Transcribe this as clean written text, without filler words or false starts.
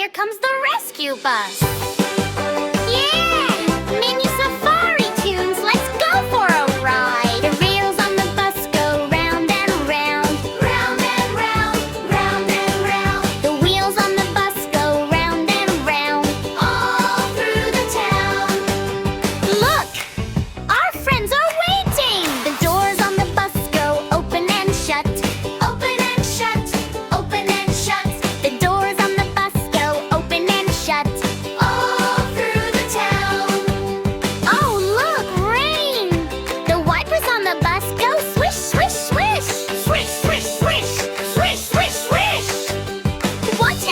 here comes the rescue bus. Yeah! Mini safari tunes, let's go for a ride. The rails on the bus go round and round. Round and round, round and round. The wheels on the bus go round and round. All through the town. Look! Our friends are waiting! The doors on the bus go open and shut. Open and shut, open and shut. The doors on the bus go open and shut. All through the town. Oh, look, rain! The wipers on the bus go swish, swish, swish. Swish, swish, swish, swish, swish, swish. Watch